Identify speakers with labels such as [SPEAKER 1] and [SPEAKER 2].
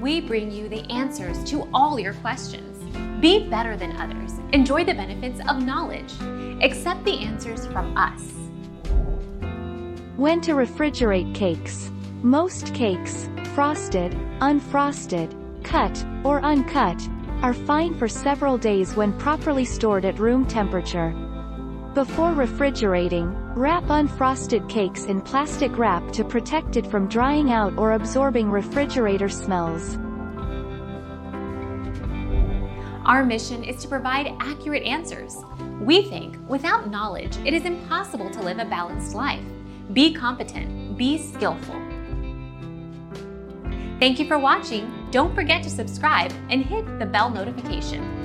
[SPEAKER 1] we bring you the answers to all your questions. Be better than others. Enjoy the benefits of knowledge. Accept the answers from us.
[SPEAKER 2] When to refrigerate cakes. Most cakes, frosted, unfrosted, cut, or uncut, are fine for several days when properly stored at room temperature. Before refrigerating, wrap unfrosted cakes in plastic wrap to protect it from drying out or absorbing refrigerator smells.
[SPEAKER 1] Our mission is to provide accurate answers. We think without knowledge, it is impossible to live a balanced life. Be competent, be skillful. Thank you for watching. Don't forget to subscribe and hit the bell notification.